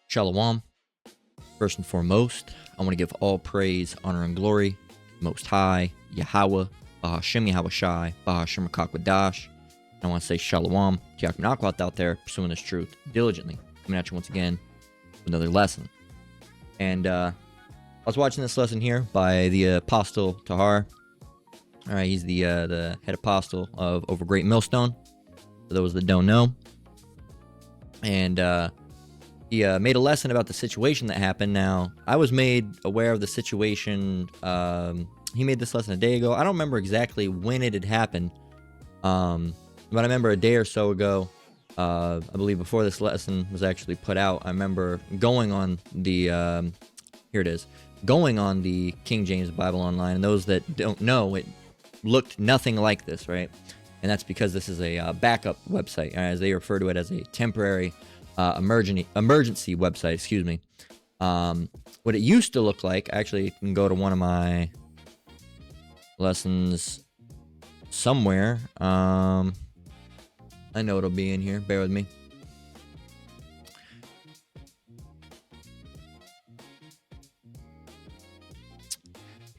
Shalom. First and foremost, I want to give all praise, honor, and glory to Most High, Yahweh, Bahashem Yahweh Shai, Bahashem Rakakwadash. I want to say Shalom to Yaakov Nakwat out there pursuing this truth diligently. Coming at you once again with another lesson. And I was watching this lesson here by the Apostle Tahar. All right, he's the head apostle of Over Great Millstone, for those that don't know. And he made a lesson about the situation that happened. Now, I was made aware of the situation. He made this lesson a day ago. I don't remember exactly when it had happened. But I remember a day or so ago, I believe before this lesson was actually put out, I remember going on the, here it is, going on the King James Bible Online. And those that don't know, it looked nothing like this, right? And that's because this is a backup website, as they refer to it as a temporary emergency website, excuse me. What it used to look like, actually, you can go to one of my lessons somewhere. I know it'll be in here. Bear with me.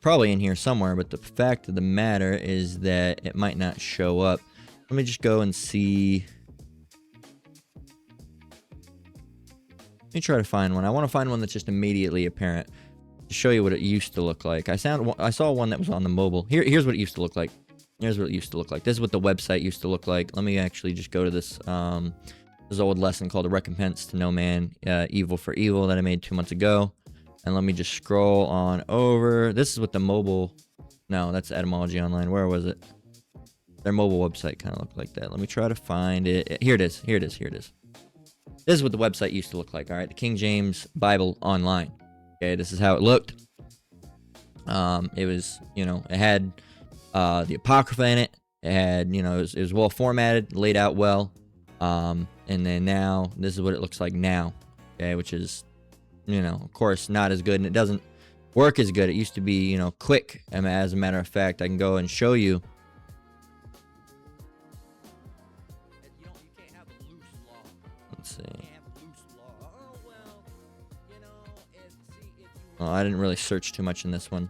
Probably in here somewhere, but the fact of the matter is that it might not show up. Let me just go and see. Let me try to find one. I want to find one that's just immediately apparent to show you what it used to look like. I saw one that was on the mobile. Here's what it used to look like. Here's what it used to look like. This is what the website used to look like. Let me actually just go to this old lesson called "A Recompense to No Man, Evil for Evil" that I made 2 months ago. And let me just scroll on over. This is what the mobile... No, that's Etymology Online. Where was it? Their mobile website kind of looked like that. Let me try to find it. Here it is. Here it is. Here it is. This is what the website used to look like, all right? The King James Bible Online. Okay, this is how it looked. It was, it had the Apocrypha in it. It had, it was well formatted, laid out well. And then now, this is what it looks like now, okay? Which is, of course, not as good, and it doesn't work as good. It used to be, quick. As a matter of fact, I can go and show you. Let's see. Well, I didn't really search too much in this one,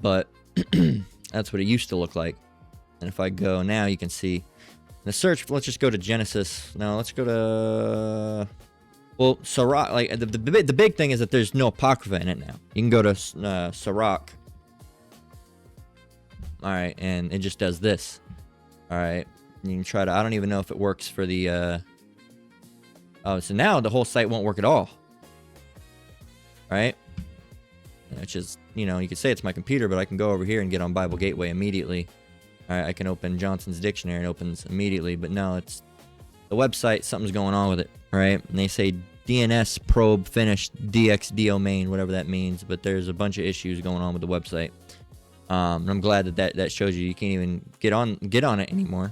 but that's what it used to look like. And if I go now, you can see the search. Let's just go to Genesis. No, let's go to Sirach. Like the big thing is that there's no Apocrypha in it now. You can go to Sirach. All right, and it just does this. All right, you can try to. I don't even know if it works for the. Oh, so now the whole site won't work at all. Right? Which is, you could say it's my computer, but I can go over here and get on Bible Gateway immediately. All right, I can open Johnson's Dictionary and it opens immediately, but no, it's the website, something's going on with it, right? And they say DNS probe finished, DXDO main, whatever that means, but there's a bunch of issues going on with the website. And I'm glad that shows you can't even get on it anymore.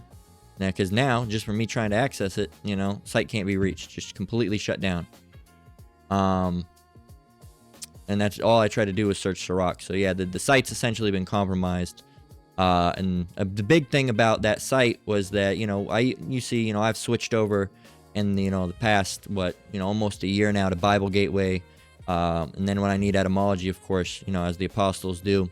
Now, because now, just from me trying to access it, site can't be reached, just completely shut down. And that's all I tried to do was search Sirach. So yeah, the site's essentially been compromised. And the big thing about that site was that, I've switched over in the past, almost a year now to Bible Gateway. And then when I need etymology, of course, as the apostles do.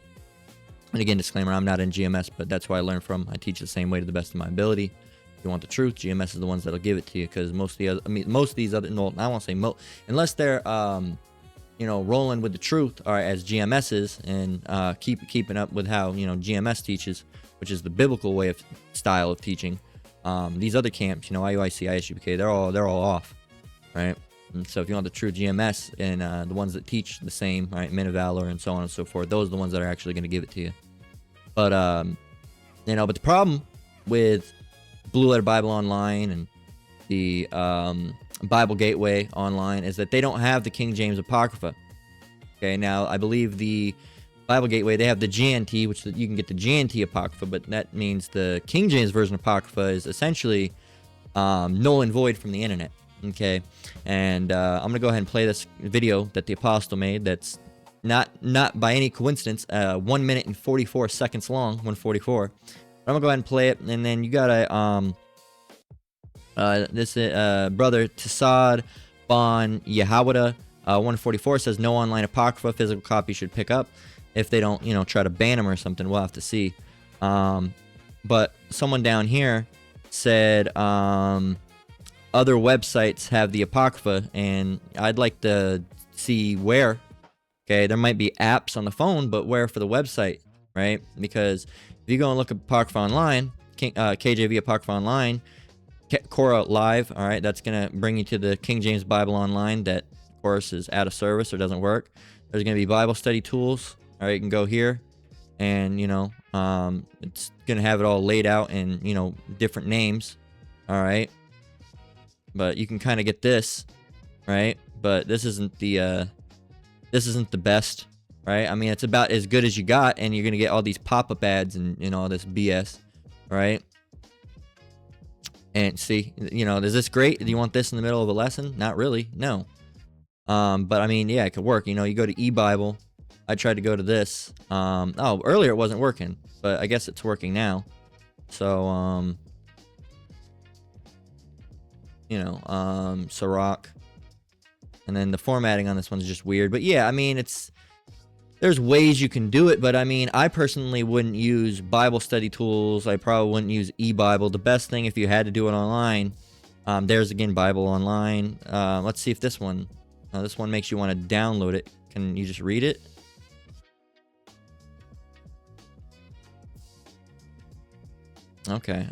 And again, disclaimer, I'm not in GMS, but that's where I learn from. I teach the same way to the best of my ability. If you want the truth, GMS is the ones that'll give it to you, because most of these other, no, I won't say unless they're, rolling with the truth, or as GMS is, and keeping up with how GMS teaches, which is the biblical way of style of teaching. These other camps, IUIC, ISUPK, they're all off, right? And so if you want the true GMS and the ones that teach the same, right, Men of Valor and so on and so forth, those are the ones that are actually going to give it to you. But but the problem with Blue Letter Bible Online and the Bible Gateway Online is that they don't have the King James Apocrypha. Okay, now I believe the Bible Gateway, they have the GNT, which you can get the GNT Apocrypha, but that means the King James Version Apocrypha is essentially null and void from the internet. Okay, and I'm gonna go ahead and play this video that the apostle made. That's not by any coincidence 1 minute and 44 seconds long, 144. I'm gonna go ahead and play it, and then you gotta brother Tassad Bon Yehawada 144 says no online apocrypha. Physical copy should pick up. If they don't, try to ban them or something, we'll have to see. But someone down here said other websites have the apocrypha, and I'd like to see where. Okay, there might be apps on the phone, but where for the website, right? Because if you go and look at apocrypha online, KJV apocrypha online, Quora Live, all right, that's gonna bring you to the King James Bible Online that, of course, is out of service or doesn't work. There's gonna be Bible study tools. All right, you can go here, and it's gonna have it all laid out in different names. All right, but you can kind of get this, right? But this isn't the best, right? I mean, it's about as good as you got, and you're gonna get all these pop-up ads and all this BS, right? And see, is this great? Do you want this in the middle of a lesson? Not really, no. But I mean, yeah, it could work. You go to eBible. I tried to go to this. Earlier it wasn't working, but I guess it's working now. So, Sirach. And then the formatting on this one's just weird. But yeah, I mean, there's ways you can do it, but I mean, I personally wouldn't use Bible study tools. I probably wouldn't use eBible. The best thing if you had to do it online, there's again Bible Online. Let's see if this one makes you want to download it. Can you just read it? Okay.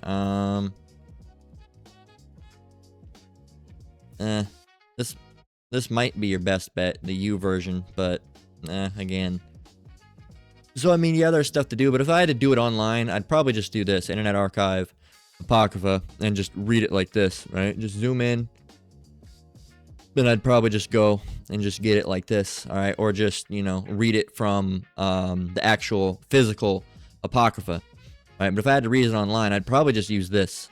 This might be your best bet, the U version, but again. So I mean, yeah, there's stuff to do, but if I had to do it online, I'd probably just do this Internet Archive, Apocrypha, and just read it like this, right? Just zoom in. Then I'd probably just go and just get it like this, all right? Or just, read it from the actual physical Apocrypha, right? But if I had to read it online, I'd probably just use this,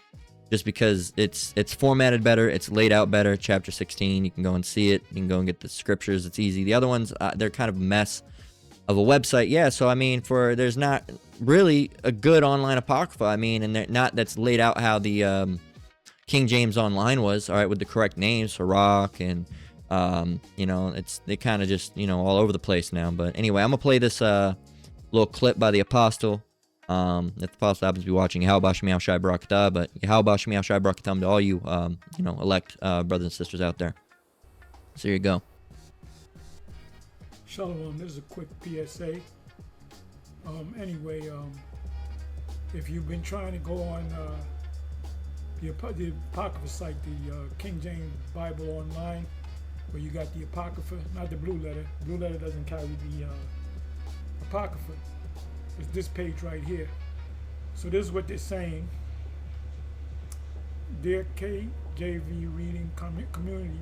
just because it's formatted better, it's laid out better. Chapter 16, you can go and see it. You can go and get the scriptures. It's easy. The other ones, they're kind of a mess of a website. Yeah, so I mean, there's not really a good online Apocrypha. I mean, and that's laid out how the King James Online was, all right, with the correct names, Sirach, and they kind of just all over the place now. But anyway, I'm gonna play this little clip by the Apostle. If the Apostle happens to be watching, Yahweh Shemiah Shai Barakatah, but Yahweh Shemiah Shai Barakatah to all you elect brothers and sisters out there. So here you go. Shalom, this is a quick PSA. If you've been trying to go on the Apocrypha site, the King James Bible Online, where you got the Apocrypha, not the Blue Letter. Blue Letter doesn't carry the Apocrypha. It's this page right here. So this is what they're saying. Dear KJV Reading Community,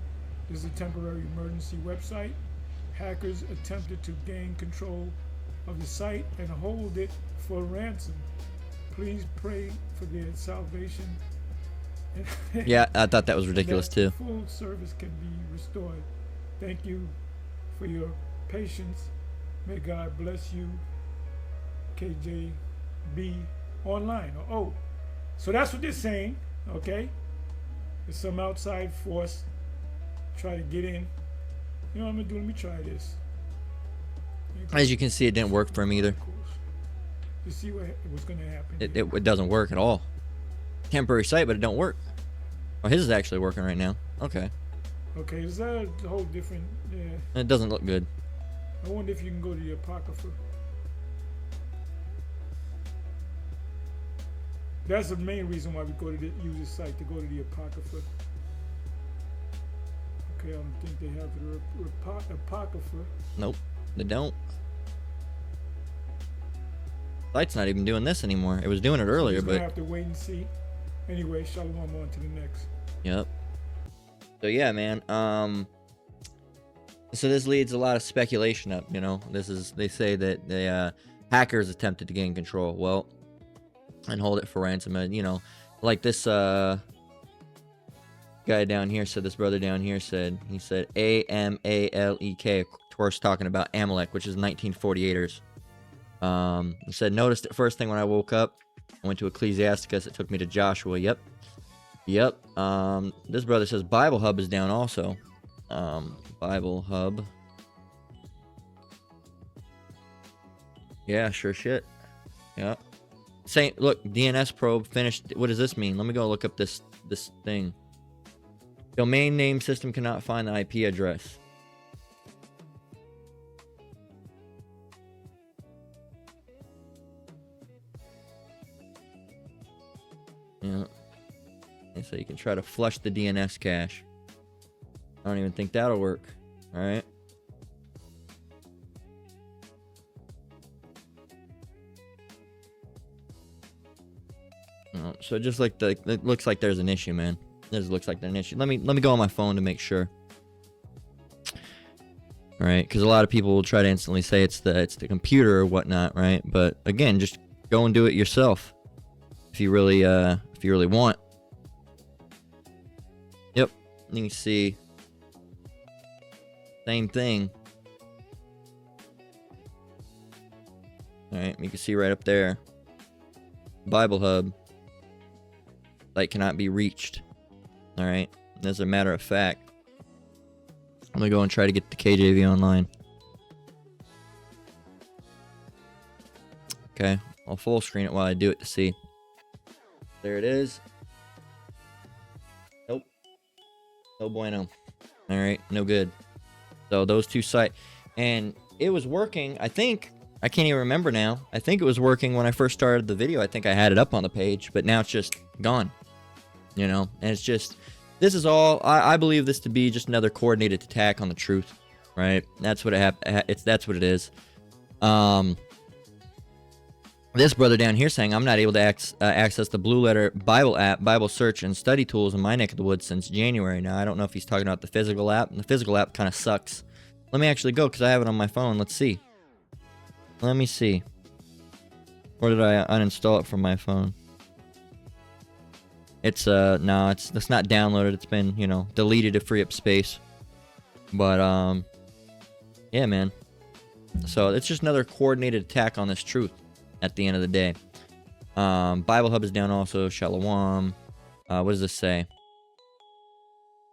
this is a temporary emergency website. Hackers attempted to gain control of the site and hold it for ransom. Please pray for their salvation. Yeah, I thought that was ridiculous too. Full service can be restored. Thank you for your patience. May God bless you. KJB Online. Oh, so that's what they're saying. Okay, there's some outside force try to get in. You know what I'm gonna do? Let me try this. As you can see, it didn't work for him either. You see what's gonna happen? It doesn't work at all. Temporary site, but it don't work. Oh, his is actually working right now. Okay. Okay, is that a whole different? Yeah. It doesn't look good. I wonder if you can go to the Apocrypha. That's the main reason why we go to use this site, to go to the Apocrypha. Okay, I don't think they have the Apocrypha. Nope, they don't. Site's not even doing this anymore. It was doing it earlier, but I have to wait and see. Anyway, shalom, on to the next. Yep. So yeah, man. So this leads a lot of speculation up. They say that the hackers attempted to gain control. Well, and hold it for ransom. And like this guy down here said. This brother down here said. He said Amalek. Of course, talking about Amalek, which is 1948ers. He said, noticed it first thing when I woke up. I went to Ecclesiasticus. It took me to Joshua. Yep. This brother says Bible Hub is down also. Bible Hub. Yeah, sure shit. Yeah. Same. Look, DNS probe finished. What does this mean? Let me go look up this thing. Domain name system cannot find the IP address. Yeah. And so you can try to flush the DNS cache. I don't even think that'll work. All right. So just like it looks like there's an issue, man. This looks like there's an issue. Let me go on my phone to make sure. All right, because a lot of people will try to instantly say it's the computer or whatnot, right? But again, just go and do it yourself if you really want. Yep, you can see same thing. All right, you can see right up there, Bible Hub. Site cannot be reached. All right, as a matter of fact, I'm gonna go and try to get the KJV online. Okay, I'll full screen it while I do it to see. There it is. Nope. No bueno. All right, no good. So those two sites, and it was working. I think I can't even remember now. I think it was working when I first started the video. I think I had it up on the page, but now it's just gone. You know, and it's just, this is all, I believe this to be just another coordinated attack on the truth, right? That's what that's what it is. This brother down here saying, I'm not able to access the Blue Letter Bible app, Bible search, and study tools in my neck of the woods since January. Now, I don't know if he's talking about the physical app, and the physical app kind of sucks. Let me actually go, because I have it on my phone. Let's see. Let me see. Or did I uninstall it from my phone? It's no, it's not downloaded. It's been, you know, deleted to free up space. But yeah, man. So it's just another coordinated attack on this truth at the end of the day. Bible Hub is down also. Shalom. What does this say?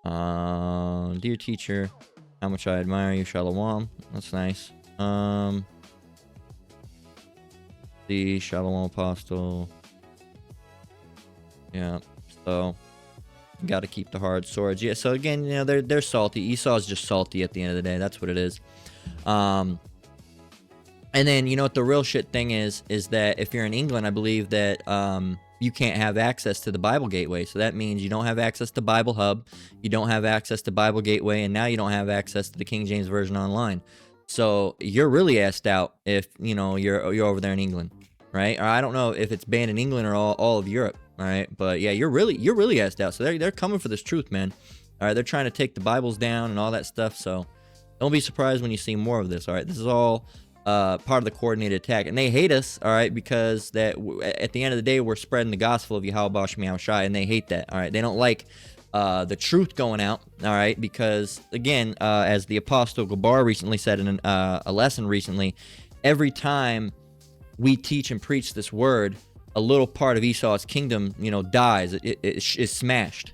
Dear teacher, how much I admire you. Shalom. That's nice. The Shalom Apostle. Yeah. So, got to keep the hard swords. Yeah. So again, you know, they're salty. Esau's just salty at the end of the day. That's what it is. And then, you know what the real shit thing is that if you're in England, I believe that you can't have access to the Bible Gateway. So that means you don't have access to Bible Hub, you don't have access to Bible Gateway, and now you don't have access to the King James Version online. So you're really assed out if, you know, you're over there in England, right? Or I don't know if it's banned in England or all of Europe. All right, but yeah, you're really assed out. So they're coming for this truth, man. All right, they're trying to take the Bibles down and all that stuff. So don't be surprised when you see more of this. All right, this is all part of the coordinated attack, and they hate us. All right, because that at the end of the day, we're spreading the gospel of Yahweh Shai Shai, and they hate that. All right, they don't like the truth going out. All right, because again, as the Apostle Gabar recently said in a lesson recently, every time we teach and preach this word, a little part of Esau's kingdom, you know, dies. It is smashed.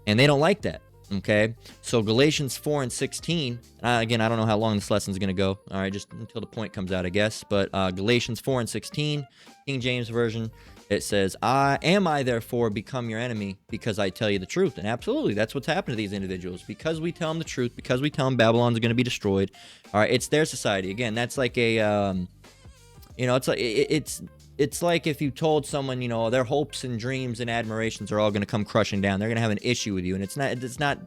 And they don't like that, okay? So Galatians 4 and 16, again, I don't know how long this lesson is going to go, all right, just until the point comes out, I guess. But Galatians 4 and 16, King James Version, it says, Am I therefore become your enemy because I tell you the truth? And absolutely, that's what's happened to these individuals. Because we tell them the truth, because we tell them Babylon's going to be destroyed, all right, it's their society. Again, that's like a, you know, it's like, it's like if you told someone, you know, their hopes and dreams and admirations are all going to come crushing down. They're going to have an issue with you. And it's not,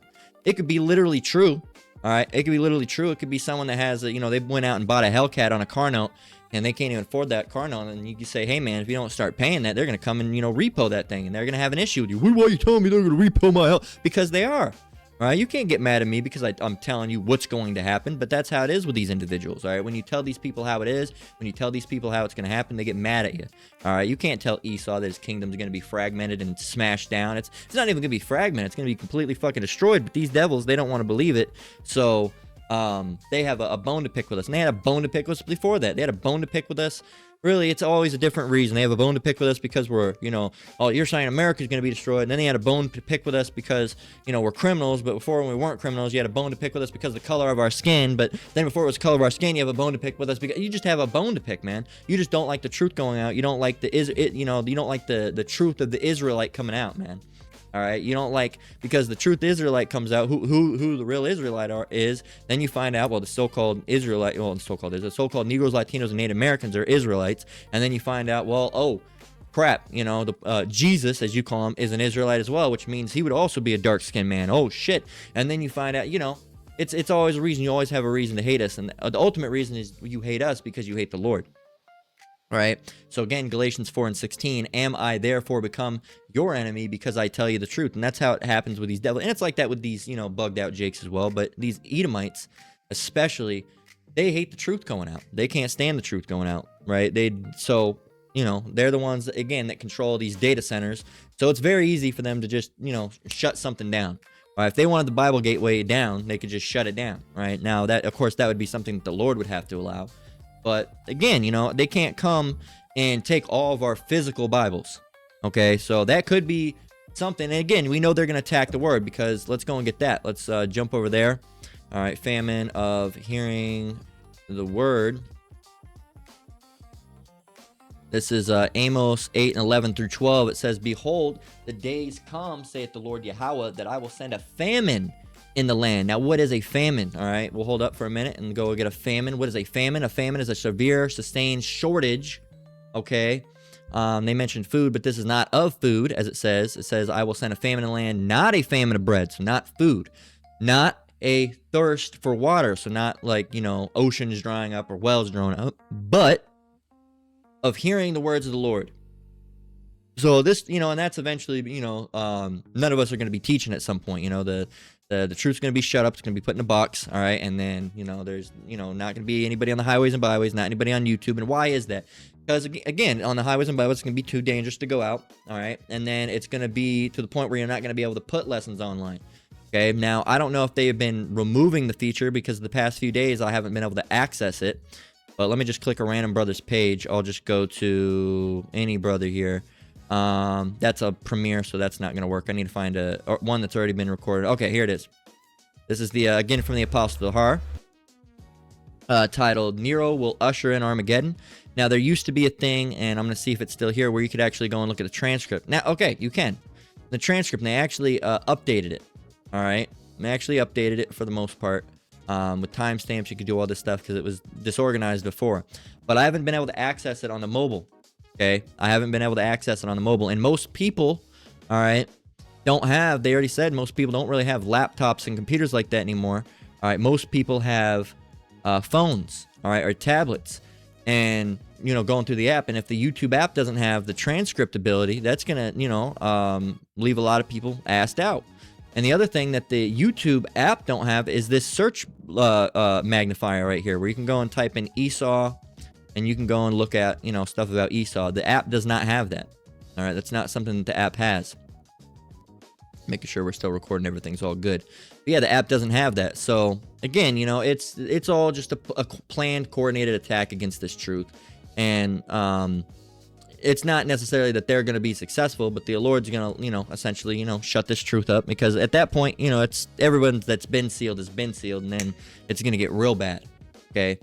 it could be literally true. All right. It could be literally true. It could be someone that has, you know, they went out and bought a Hellcat on a car note and they can't even afford that car note. And you can say, hey, man, if you don't start paying that, they're going to come and, you know, repo that thing. And they're going to have an issue with you. Why are you telling me they're going to repo my hell? Because they are. All right, you can't get mad at me because I'm telling you what's going to happen, but that's how it is with these individuals, all right? When you tell these people how it is, when you tell these people how it's going to happen, they get mad at you, all right? You can't tell Esau that his kingdom's going to be fragmented and smashed down. It's not even going to be fragmented. It's going to be completely fucking destroyed, but these devils, they don't want to believe it, so they have a bone to pick with us, and they had a bone to pick with us before that. They had a bone to pick with us really, it's always a different reason. They have a bone to pick with us because we're, oh, you're saying America's going to be destroyed. And then they had a bone to pick with us because, we're criminals. But before, when we weren't criminals, you had a bone to pick with us because of the color of our skin. But then before it was the color of our skin, you have a bone to pick with us because you just have a bone to pick, man. You just don't like the truth going out. You don't like you don't like the truth of the Israelite coming out, man. All right, you don't like, because the truth Israelite comes out, who the real Israelite is. Then you find out, well, the so-called Israelite, well, the so-called Negroes, Latinos, and Native Americans are Israelites. And then you find out, well, oh, crap, Jesus, as you call him, is an Israelite as well, which means he would also be a dark-skinned man. Oh shit! And then you find out, it's always a reason. You always have a reason to hate us, and the ultimate reason is you hate us because you hate the Lord. All right. So again, Galatians 4:16, am I therefore become your enemy because I tell you the truth? And that's how it happens with these devils. And it's like that with these, bugged out Jakes as well. But these Edomites, especially, they hate the truth going out. They can't stand the truth going out, right? They're the ones, again, that control these data centers. So it's very easy for them to just, shut something down. Right? If they wanted the Bible Gateway down, they could just shut it down, right? Now, that, of course, that would be something that the Lord would have to allow. But again, they can't come and take all of our physical Bibles. Okay, so that could be something. And again, we know they're going to attack the word, because let's go and get that. Let's jump over there. All right, famine of hearing the word. This is Amos 8:11-12. It says, behold, the days come, saith the Lord Yahweh, that I will send a famine in the land. Now, what is a famine? All right, we'll hold up for a minute and go get a famine. What is a famine? A famine is a severe, sustained shortage. Okay, they mentioned food, but this is not of food, as it says. It says, I will send a famine in the land, not a famine of bread, so not food, not a thirst for water, so not like, oceans drying up or wells drying up, but of hearing the words of the Lord. So this, and that's eventually, none of us are going to be teaching at some point. The truth's going to be shut up. It's going to be put in a box. All right. And then, there's, not going to be anybody on the highways and byways, not anybody on YouTube. And why is that? Because, again, on the highways and byways, it's going to be too dangerous to go out. All right. And then it's going to be to the point where you're not going to be able to put lessons online. Okay. Now, I don't know if they have been removing the feature, because the past few days I haven't been able to access it. But let me just click a random brother's page. I'll just go to any brother here. That's a premiere, so that's not going to work. I need to find one that's already been recorded. Okay, here it is. This is the again from the Apostle Har, titled Nero Will Usher in Armageddon. Now, there used to be a thing, and I'm going to see if it's still here, where you could actually go and look at the transcript. Now, okay, you can. The transcript, and they actually updated it. All right? They actually updated it for the most part. With timestamps, you could do all this stuff because it was disorganized before. But I haven't been able to access it on the mobile. Okay, I haven't been able to access it on the mobile. And most people, all right, they already said most people don't really have laptops and computers like that anymore. All right, most people have phones, all right, or tablets. And, going through the app. And if the YouTube app doesn't have the transcript ability, that's going to, leave a lot of people assed out. And the other thing that the YouTube app don't have is this search magnifier right here, where you can go and type in Esau, and you can go and look at, stuff about Esau. The app does not have that. All right, that's not something that the app has. Making sure we're still recording, everything's all good. But yeah, the app doesn't have that. So again, it's all just a planned, coordinated attack against this truth. And it's not necessarily that they're going to be successful, but the Lord's going to, essentially, shut this truth up, because at that point, it's everyone that's been sealed has been sealed, and then it's going to get real bad. Okay.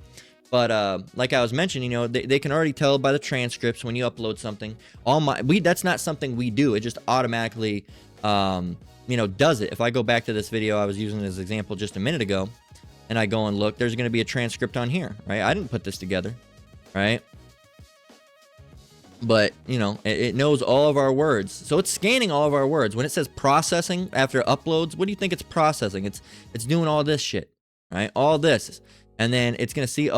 But like I was mentioning, they can already tell by the transcripts when you upload something. That's not something we do. It just automatically, does it. If I go back to this video I was using as an example just a minute ago, and I go and look, there's going to be a transcript on here, right? I didn't put this together, right? But, it knows all of our words. So it's scanning all of our words. When it says processing after uploads, what do you think it's processing? It's doing all this shit, right? All this. And then it's going to see,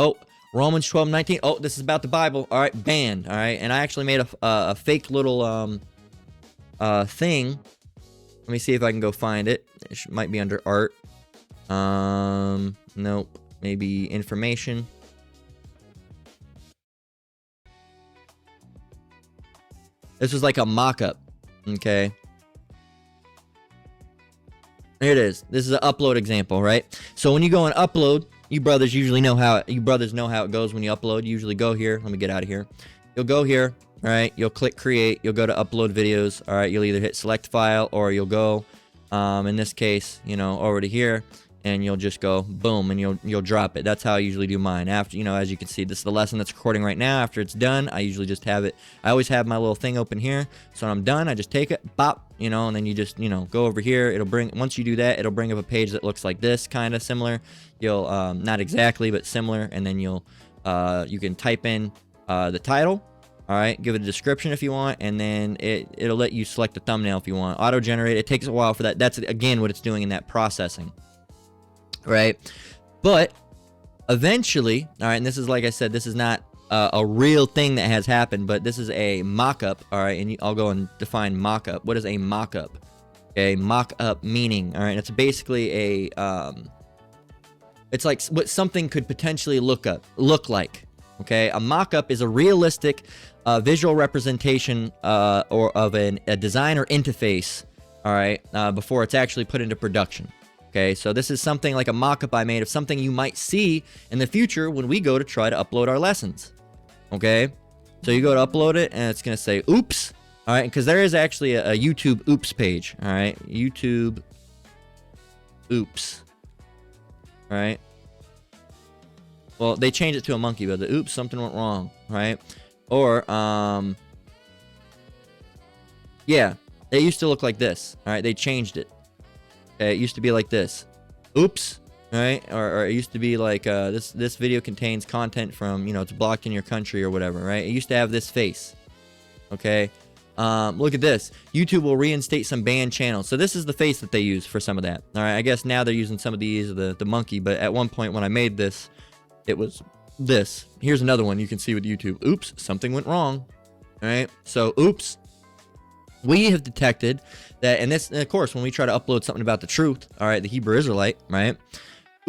Romans 12:19. Oh, this is about the Bible. All right, banned. All right. And I actually made a fake little thing. Let me see if I can go find it. It might be under art. Nope. Maybe information. This was like a mock-up. Okay. Here it is. This is an upload example, right? So when you go and upload, you brothers usually know how it goes when you upload. You usually go here. Let me get out of here. You'll go here, all right? You'll click create. You'll go to upload videos, all right? You'll either hit select file or you'll go, in this case, you know, over to here, and you'll just go boom, and you'll drop it. That's how I usually do mine. After, you know, as you can see, this is the lesson that's recording right now. After it's done, I usually just have it. I always have my little thing open here. So when I'm done, I just take it, bop, you know, and then you just, you know, go over here. It'll bring, once you do that, it'll bring up a page that looks like this, kind of similar. You'll, not exactly, but similar, and then you'll, you can type in the title. All right, give it a description if you want, and then it'll let you select the thumbnail if you want. Auto generate. It takes a while for that. That's again what it's doing in that processing, right? But eventually, all right, and this is, like I said, this is not a real thing that has happened, but this is a mock-up. All right, and I'll go and define mock-up. What is a mock-up? Okay, mock-up meaning. All right, it's basically a it's like what something could potentially look like. Okay, a mock-up is a realistic visual representation or of a design or interface, all right, before it's actually put into production. Okay, so this is something like a mock-up I made of something you might see in the future when we go to try to upload our lessons. Okay, so you go to upload it, and it's going to say, oops, all right, because there is actually a YouTube oops page, all right, YouTube oops, all right. Well, they changed it to a monkey, but the oops, something went wrong, right? Or, yeah, it used to look like this, all right? They changed it. Okay, it used to be like this. Oops, right? Or it used to be like, this video contains content from, you know, it's blocked in your country or whatever, right? It used to have this face, okay? Look at this. YouTube will reinstate some banned channels. So this is the face that they use for some of that. All right, I guess now they're using some of these, the monkey, but at one point when I made this, it was this. Here's another one you can see with YouTube. Oops, something went wrong. All right, so oops. We have detected that, and this, and of course, when we try to upload something about the truth, all right, the Hebrew Israelite, right?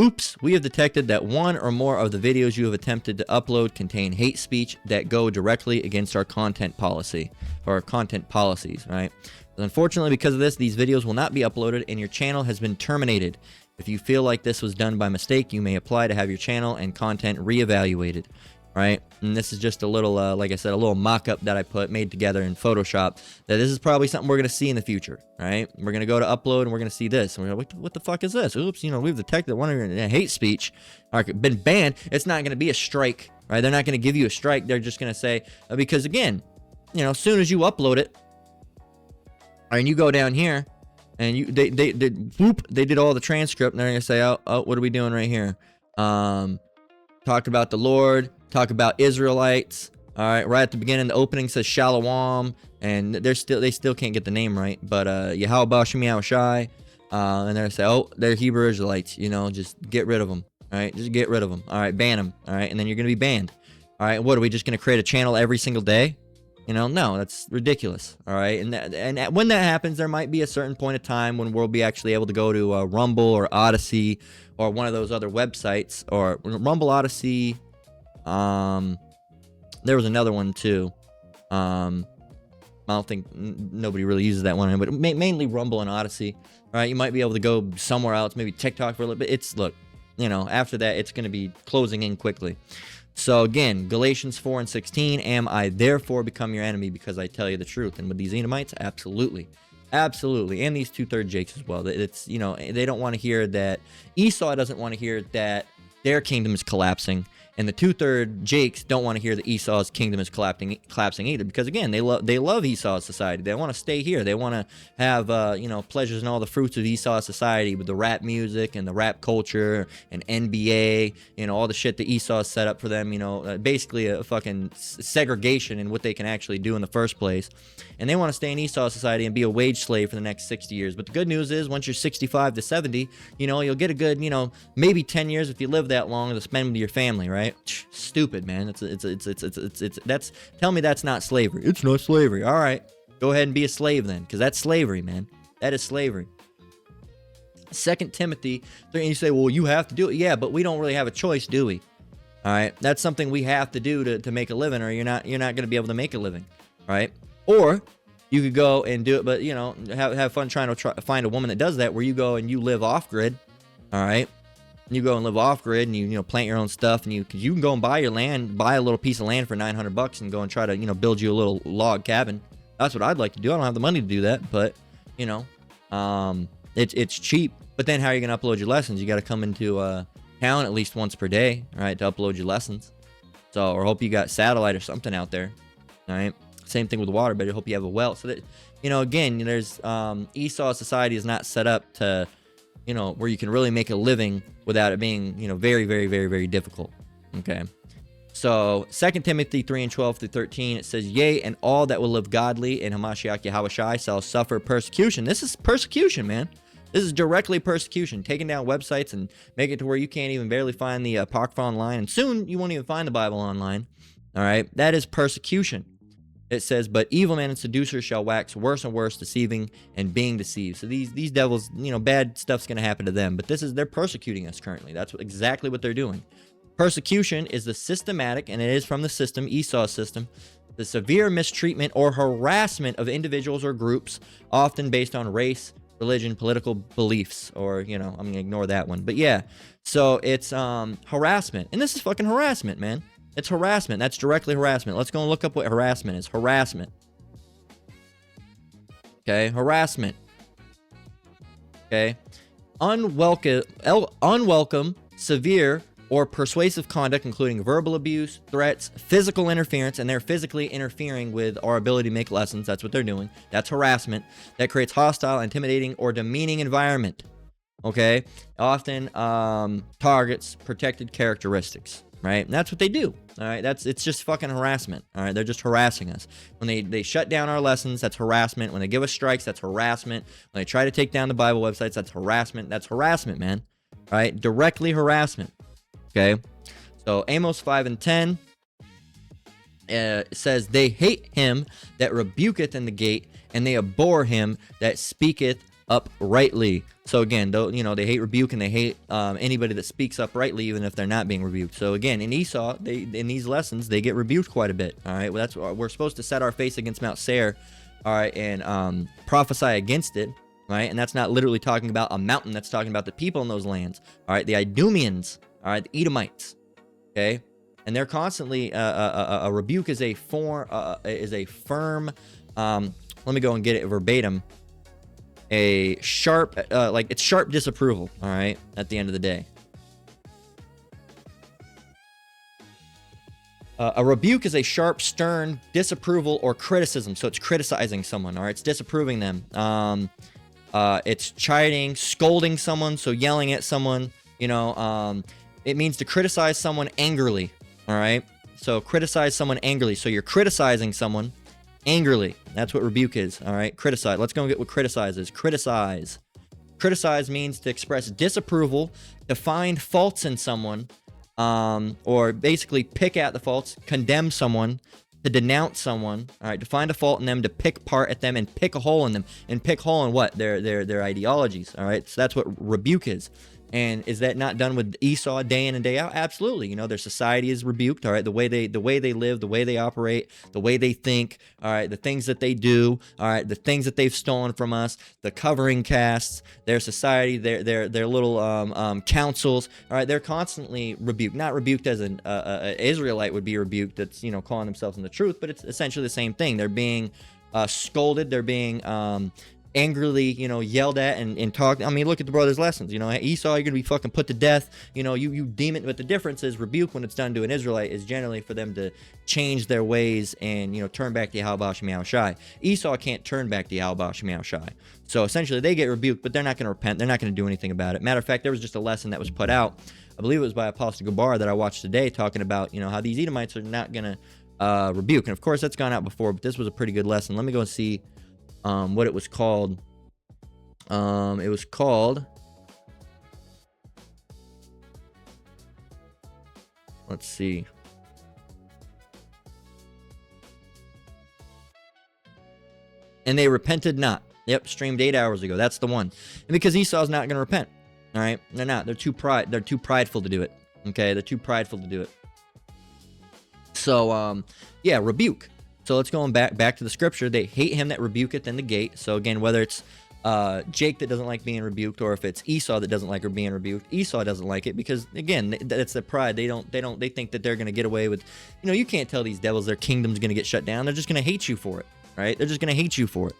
Oops, we have detected that one or more of the videos you have attempted to upload contain hate speech that go directly against our content policy, or our content policies, right? Unfortunately, because of this, these videos will not be uploaded and your channel has been terminated. If you feel like this was done by mistake, you may apply to have your channel and content reevaluated, right? And this is just a little, like I said, a little mock-up that I made together in Photoshop, that this is probably something we're going to see in the future, right? We're going to go to upload and we're going to see this. And we're like, what the fuck is this? Oops, you know, we've detected one of your hate speech, been banned. It's not going to be a strike, right? They're not going to give you a strike. They're just going to say, because again, you know, as soon as you upload it, and you go down here, and they did all the transcript, and they're gonna say, oh, what are we doing right here? Talk about the Lord, talk about Israelites. All right, right at the beginning, the opening says Shalom, and they still can't get the name right, but Yahweh Shem Yahushai, and they're gonna say, oh, they're Hebrew Israelites. You know, just get rid of them. All right, just get rid of them. All right, ban them. All right, and then you're gonna be banned. All right, what are we just gonna create a channel every single day? You know, no, that's ridiculous. All right, and when that happens, there might be a certain point of time when we'll be actually able to go to Rumble or Odyssey or one of those other websites, or Rumble, Odyssey. There was another one too. I don't think nobody really uses that one, but mainly Rumble and Odyssey. All right, you might be able to go somewhere else, maybe TikTok for a little bit. Look, you know, after that, it's going to be closing in quickly. So again, Galatians 4:16, am I therefore become your enemy because I tell you the truth? And with these Edomites, absolutely. Absolutely. And these 2/3 Jakes as well. It's, you know, they don't want to hear that. Esau doesn't want to hear that their kingdom is collapsing. And the 2/3 Jakes don't want to hear that Esau's kingdom is collapsing either, because again, they love Esau's society. They want to stay here. They want to have you know, pleasures and all the fruits of Esau's society with the rap music and the rap culture and NBA, you know, all the shit that Esau set up for them. You know, basically a fucking segregation in what they can actually do in the first place. And they want to stay in Esau's society and be a wage slave for the next 60 years. But the good news is, once you're 65 to 70, you know, you'll get a good, you know, maybe 10 years if you live that long to spend with your family, right? Stupid, man. That's tell me that's not slavery. It's not slavery. All right, go ahead and be a slave then, because that's slavery, man. That is slavery. 2 Timothy 3, and you say, well, you have to do it. Yeah, but we don't really have a choice, do we? All right, that's something we have to do to make a living, or you're not going to be able to make a living, right? Or you could go and do it, but you know, have fun trying to find a woman that does that, where you go and you live off grid, all right? and you go and live off grid, and you plant your own stuff, and you can go and buy your land, buy a little piece of land for $900, and go and try to build you a little log cabin. That's what I'd like to do. I don't have the money to do that, but it's cheap. But then how are you gonna upload your lessons? You got to come into town at least once per day, right, to upload your lessons. So, or hope you got satellite or something out there. All right. Same thing with water, but I hope you have a well. So that, again, there's Esau society is not set up to, where you can really make a living without it being, very, very, very, very difficult. Okay. So 2 Timothy 3:12-13, it says, yea, and all that will live godly in Hamashiach Yahushai shall suffer persecution. This is persecution, man. This is directly persecution, taking down websites and make it to where you can't even barely find the Apocrypha online, and soon you won't even find the Bible online. All right, that is persecution. It says, but evil men and seducers shall wax worse and worse, deceiving and being deceived. So these devils, bad stuff's going to happen to them, but they're persecuting us currently. That's exactly what they're doing. Persecution is the systematic, and it is from the system, Esau's system, the severe mistreatment or harassment of individuals or groups, often based on race, religion, political beliefs, or I'm gonna ignore that one. But yeah, so it's harassment, and this is fucking harassment, man. It's harassment. That's directly harassment. Let's go and look up what harassment is. Harassment. Okay, harassment. Okay, unwelcome, severe, or persuasive conduct, including verbal abuse, threats, physical interference, and they're physically interfering with our ability to make lessons. That's what they're doing. That's harassment. That creates hostile, intimidating, or demeaning environment. Okay? Often targets protected characteristics, right? And that's what they do. All right? It's just fucking harassment. All right? They're just harassing us. When they shut down our lessons, that's harassment. When they give us strikes, that's harassment. When they try to take down the Bible websites, that's harassment. That's harassment, man. All right? Directly harassment. Okay, so Amos 5:10 says, they hate him that rebuketh in the gate, and they abhor him that speaketh uprightly. So again, they hate rebuke, and they hate anybody that speaks uprightly, even if they're not being rebuked. So again, in Esau, in these lessons, they get rebuked quite a bit. All right, well, that's we're supposed to set our face against Mount Seir, all right, and prophesy against it. Right, and that's not literally talking about a mountain. That's talking about the people in those lands. All right, the Idumeans. All right, the Edomites, okay, and they're constantly a rebuke is a firm. Let me go and get it verbatim. A sharp, it's sharp disapproval. All right, at the end of the day, a rebuke is a sharp, stern disapproval or criticism. So it's criticizing someone. All right, it's disapproving them. It's chiding, scolding someone. So yelling at someone. It means to criticize someone angrily, all right? So criticize someone angrily. So you're criticizing someone angrily. That's what rebuke is, all right? Criticize. Let's go and get what criticize is. Criticize. Criticize means to express disapproval, to find faults in someone, or basically pick at the faults, condemn someone, to denounce someone, all right? To find a fault in them, to pick part at them, and pick a hole in them. And pick hole in what? Their ideologies, all right? So that's what rebuke is. And is that not done with Esau day in and day out? Absolutely. Their society is rebuked. All right, the way they live, the way they operate, the way they think. All right, the things that they do. All right, the things that they've stolen from us. The covering casts, their society, their little councils. All right, they're constantly rebuked. Not rebuked as an Israelite would be rebuked. That's calling themselves in the truth, but it's essentially the same thing. They're being scolded. They're being angrily, yelled at and talked. I mean, look at the brothers' lessons. Esau, you're gonna be fucking put to death. You deem it, but the difference is rebuke when it's done to an Israelite is generally for them to change their ways and turn back to Yahweh Shem Yahushai. Esau can't turn back to Yahweh Shem Yahushai. So essentially, they get rebuked, but they're not gonna repent. They're not gonna do anything about it. Matter of fact, there was just a lesson that was put out. I believe it was by Apostle Gabar that I watched today, talking about how these Edomites are not gonna rebuke. And of course, that's gone out before, but this was a pretty good lesson. Let me go and see. What it was called. It was called. Let's see. And they repented not. Yep, streamed 8 hours ago. That's the one. And because Esau's not going to repent. All right, they're not. They're too prideful to do it. Okay, they're too prideful to do it. So, yeah, rebuke. So let's go back to the scripture. They hate him that rebuketh in the gate. So again, whether it's Jake that doesn't like being rebuked, or if it's Esau that doesn't like her being rebuked. Esau doesn't like it because, again, that's their pride. They think that they're going to get away with, you can't tell these devils their kingdom's going to get shut down. They're just going to hate you for it, right? They're just going to hate you for it.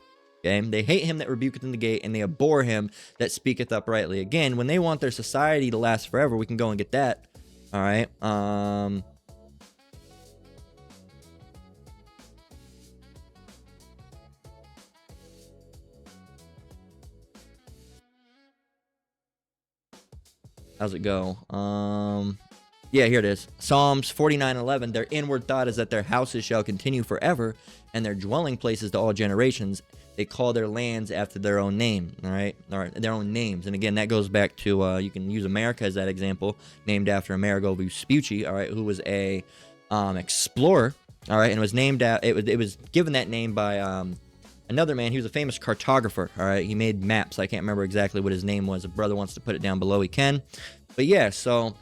Okay? They hate him that rebuketh in the gate, and they abhor him that speaketh uprightly. Again, when they want their society to last forever, we can go and get that. All right. How's it go? Yeah, here it is. Psalms 49:11. Their inward thought is that their houses shall continue forever, and their dwelling places to all generations. They call their lands after their own name, all right? Their own names. And again, that goes back to, you can use America as that example, named after Amerigo Vespucci, all right, who was a explorer, all right, and was named it was given that name by another man. He was a famous cartographer, all right? He made maps. I can't remember exactly what his name was. If brother wants to put it down below, he can. But yeah, so,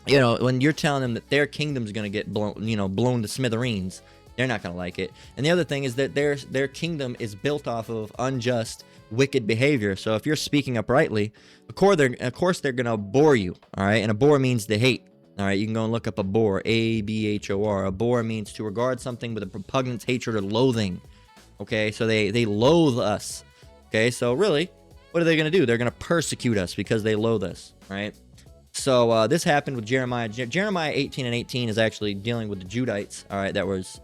when you're telling them that their kingdom's going to get blown to smithereens, they're not going to like it. And the other thing is that their kingdom is built off of unjust, wicked behavior. So if you're speaking uprightly, of course they're going to abhor you, all right? And abhor means to hate, all right? You can go and look up abhor, A-B-H-O-R. Abhor means to regard something with a repugnance, hatred, or loathing, okay? So they loathe us, okay? So really, what are they going to do? They're going to persecute us because they loathe us, right? So this happened with Jeremiah. Jeremiah 18:18 is actually dealing with the Judites, all right, that was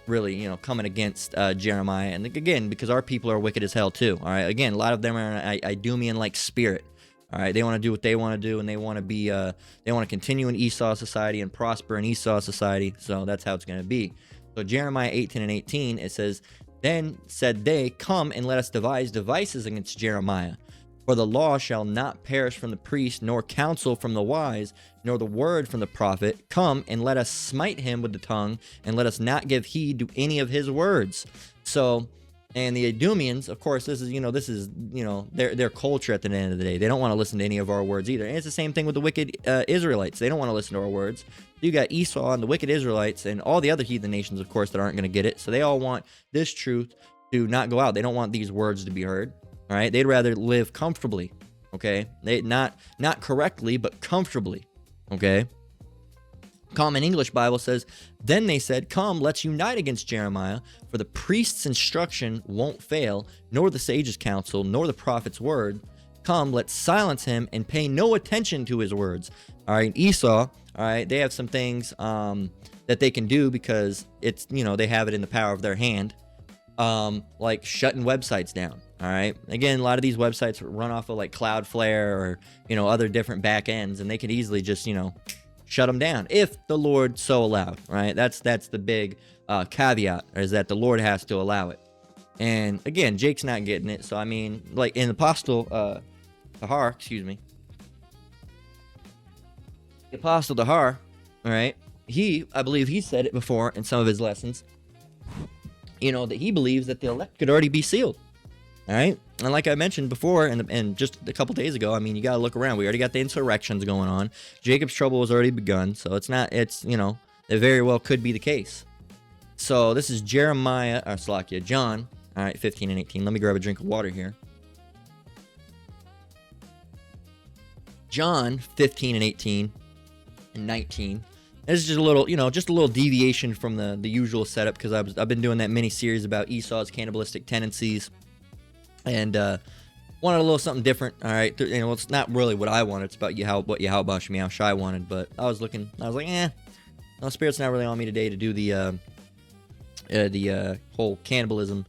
really, coming against Jeremiah. And again, because our people are wicked as hell too, all right? Again, a lot of them are an Idumean-like spirit, all right? They want to do what they want to do, and they want to be, they want to continue in Esau society and prosper in Esau society, so that's how it's going to be. So Jeremiah 18:18, it says, Then said they, Come and let us devise devices against Jeremiah. For the law shall not perish from the priest, nor counsel from the wise, nor the word from the prophet. Come and let us smite him with the tongue, and let us not give heed to any of his words. So, and the Idumeans, of course, this is their culture at the end of the day. They don't want to listen to any of our words either. And it's the same thing with the wicked Israelites. They don't want to listen to our words. You got Esau and the wicked Israelites and all the other heathen nations, of course, that aren't going to get it. So they all want this truth to not go out. They don't want these words to be heard. All right, they'd rather live comfortably, okay? They not correctly, but comfortably, okay? Common English Bible says, Then they said, Come, let's unite against Jeremiah, for the priest's instruction won't fail, nor the sage's counsel, nor the prophet's word. Come, let's silence him and pay no attention to his words. All right, Esau, all right, they have some things that they can do because it's, they have it in the power of their hand, like shutting websites down. All right. Again, a lot of these websites run off of like Cloudflare or, other different back ends, and they could easily just, shut them down if the Lord so allowed. Right. That's the big caveat, is that the Lord has to allow it. And again, Jake's not getting it. So, I mean, like in Apostle Tahar, the Apostle Tahar, all right, I believe he said it before in some of his lessons, that he believes that the elect could already be sealed. All right. And like I mentioned before, and just a couple days ago, I mean, you got to look around. We already got the insurrections going on. Jacob's trouble has already begun. So it very well could be the case. So this is John, all right, 15 and 18. Let me grab a drink of water here. John 15 and 18 and 19. This is just a little, deviation from the usual setup, because I've been doing that mini series about Esau's cannibalistic tendencies. And wanted a little something different. All right, it's not really what I wanted. It's about what Yahweh Shemiah Shai wanted. But I was like, no, Spirit's not really on me today to do the whole cannibalism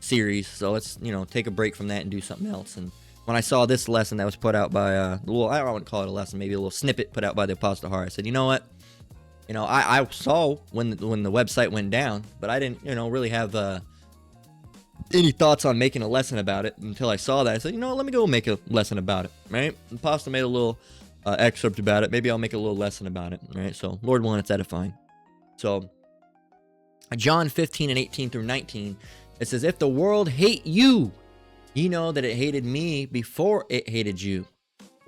series. So let's take a break from that and do something else. And when I saw this lesson that was put out by I don't want to call it a lesson, maybe a little snippet put out by the Apostle Tahar, I said, you know what? I saw when the website went down, but I didn't really have any thoughts on making a lesson about it until I saw that. I said, let me go make a lesson about it, right? The Apostle made a little excerpt about it. Maybe I'll make a little lesson about it, right? So, Lord willing, it's edifying. So, John 15 and 18 through 19, it says, If the world hate you, ye know that it hated me before it hated you.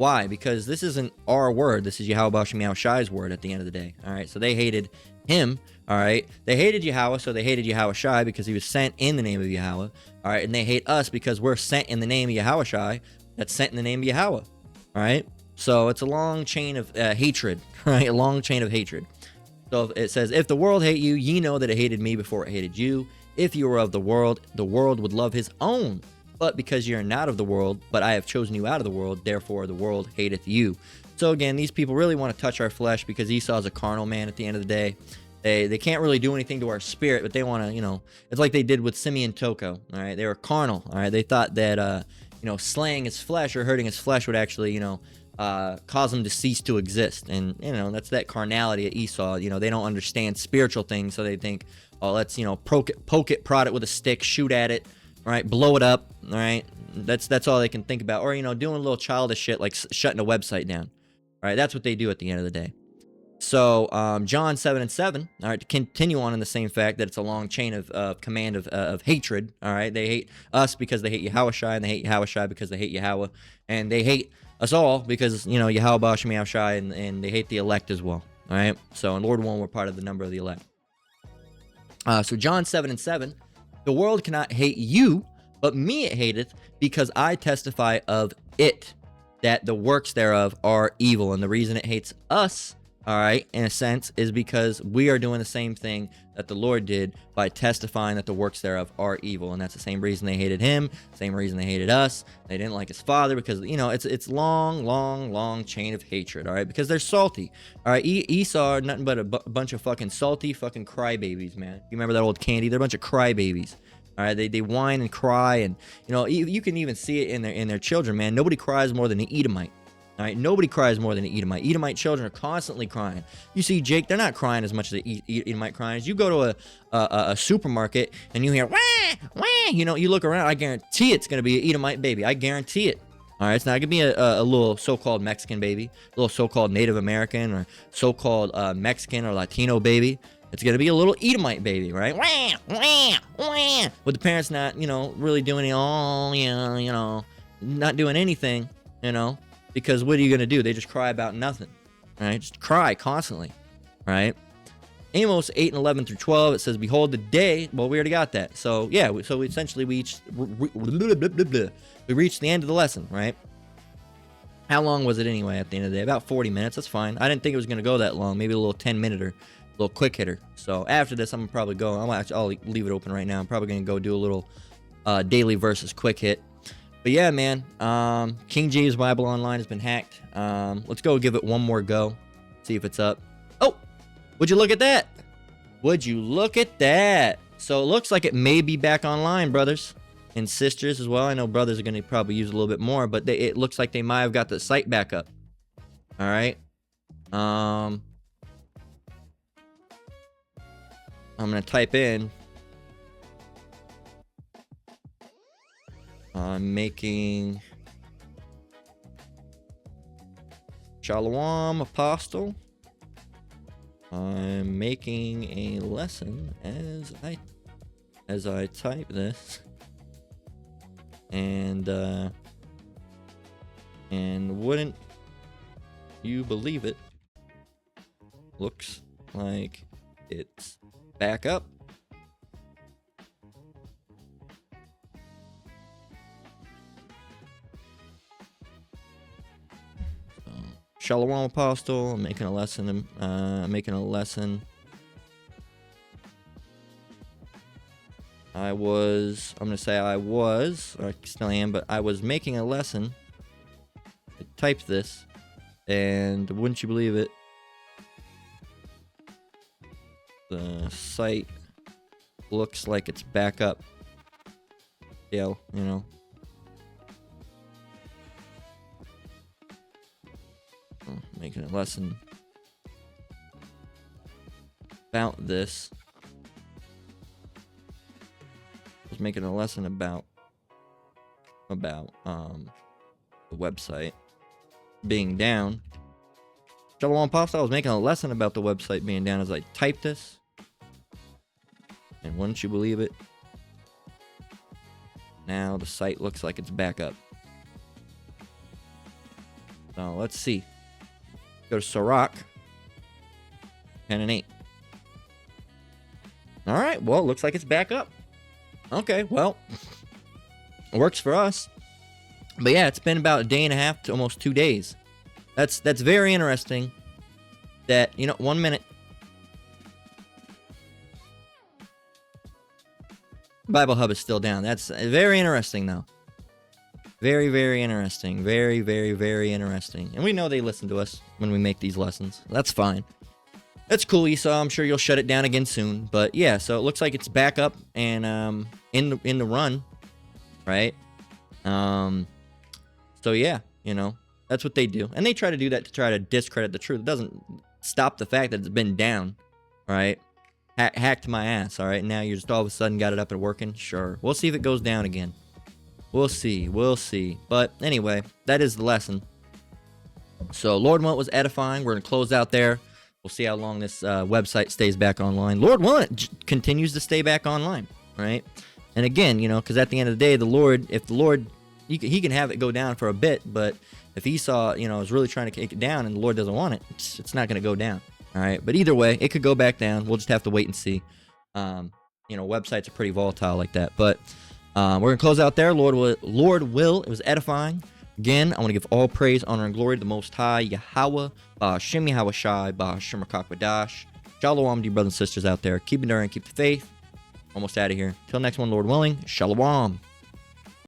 Why? Because this isn't our word. This is Yahweh Shem Shai's word at the end of the day. All right. So they hated him. All right. They hated Yahweh, so they hated Yahweh Shai because he was sent in the name of Yahweh. All right. And they hate us because we're sent in the name of Yahweh Shai. That's sent in the name of Yahweh. All right. So it's a long chain of hatred. Right. A long chain of hatred. So it says, if the world hate you, ye know that it hated me before it hated you. If you were of the world would love his own. But because you are not of the world, but I have chosen you out of the world, therefore the world hateth you. So again, these people really want to touch our flesh because Esau is a carnal man at the end of the day. They can't really do anything to our spirit, but they want to, you know, it's like they did with Simeon Toko. All right, they were carnal. All right, they thought that, you know, slaying his flesh or hurting his flesh would actually, you know, cause him to cease to exist. And, you know, that's that carnality of Esau. You know, they don't understand spiritual things, so they think, oh, let's, you know, poke it, prod it with a stick, shoot at it. All right, blow it up. All right, that's all they can think about. Or, you know, doing a little childish shit like shutting a website down. All right, that's what they do at the end of the day. So John 7:7. All right, to continue on in the same fact that it's a long chain of command of hatred. All right, they hate us because they hate Yahweh Shai, and they hate Yahweh Shai because they hate Yahweh, and they hate us all because, you know, Yahweh Shem Shai, and they hate the elect as well. All right, so in Lord 1, we're part of the number of the elect. So John 7:7. The world cannot hate you, but me it hateth, because I testify of it, that the works thereof are evil. And the reason it hates us, all right, in a sense, is because we are doing the same thing that the Lord did by testifying that the works thereof are evil. And that's the same reason they hated him, same reason they hated us. They didn't like his father because, you know, it's long chain of hatred, all right, because they're salty. All right, Esau are nothing but a bunch of fucking salty fucking crybabies, man. You remember that old candy? They're a bunch of crybabies. All right, they whine and cry, and, you know, you can even see it in their children, man. Nobody cries more than an Edomite. All right, nobody cries more than an Edomite. Edomite children are constantly crying. You see, Jake, they're not crying as much as the Edomite crying. As you go to a supermarket and you hear wah wah, you know, you look around. I guarantee it's gonna be an Edomite baby. I guarantee it. All right, it's not gonna be a little so-called Mexican baby, a little so-called Native American or so-called Mexican or Latino baby. It's gonna be a little Edomite baby, right? Wah wah wah. With the parents not, you know, really doing it. Oh yeah, you know, not doing anything, you know. Because what are you going to do? They just cry about nothing, right? Just cry constantly, right? Amos 8:11 through 12, it says, behold the day. Well, we already got that. So, yeah, so essentially we reached the end of the lesson, right? How long was it anyway at the end of the day? About 40 minutes. That's fine. I didn't think it was going to go that long. Maybe a little 10-minute or a little quick hitter. So, after this, I'm going to probably go. I'll leave it open right now. I'm probably going to go do a little daily versus quick hit. But yeah, man, King James Bible Online has been hacked. Let's go give it one more go. See if it's up. Oh, would you look at that? Would you look at that? So it looks like it may be back online, brothers and sisters as well. I know brothers are going to probably use a little bit more, but it looks like they might have got the site back up. All right. I'm going to type in. I'm making Shalom Apostle. I'm making a lesson as I type this, and wouldn't you believe it? Looks like it's back up. Shalom Apostle. I'm making a lesson. I still am, but I was making a lesson. I typed this, and wouldn't you believe it? The site looks like it's back up. Yeah, you know. Making a lesson about this. I was making a lesson about the website being down. Shalom Apostle, I was making a lesson about the website being down as I typed this. And wouldn't you believe it? Now the site looks like it's back up. So let's see. Go to Sirach. 10 and 8. All right. Well, looks like it's back up. Okay. Well, it works for us. But yeah, it's been about a day and a half to almost 2 days. That's very interesting. That, 1 minute. Bible Hub is still down. That's very interesting, though. Very, very interesting. Very, very, very interesting. And we know they listen to us when we make these lessons. That's fine. That's cool, Esau. I'm sure you'll shut it down again soon. But yeah, so it looks like it's back up and in the run, right? So yeah, that's what they do. And they try to do that to try to discredit the truth. It doesn't stop the fact that it's been down, all right? Hacked my ass, all right? Now you just all of a sudden got it up and working? Sure. We'll see if it goes down again. We'll see. We'll see. But anyway, that is the lesson. So Lord willing, it was edifying. We're going to close out there. We'll see how long this website stays back online. Lord willing, it continues to stay back online, right? And again, because at the end of the day, if the Lord, he can have it go down for a bit, but if Esau, is really trying to kick it down and the Lord doesn't want it, it's not going to go down. All right, but either way, it could go back down. We'll just have to wait and see. Websites are pretty volatile like that. But we're gonna close out there. Lord will. It was edifying. Again, I want to give all praise, honor, and glory to the Most High Yahweh, Ba'Shem Yahweh Shai, Ba'Shem Rakakbadash. Shalom, dear brothers and sisters out there. Keep enduring, keep the faith. Almost out of here. Till next one, Lord willing. Shalom.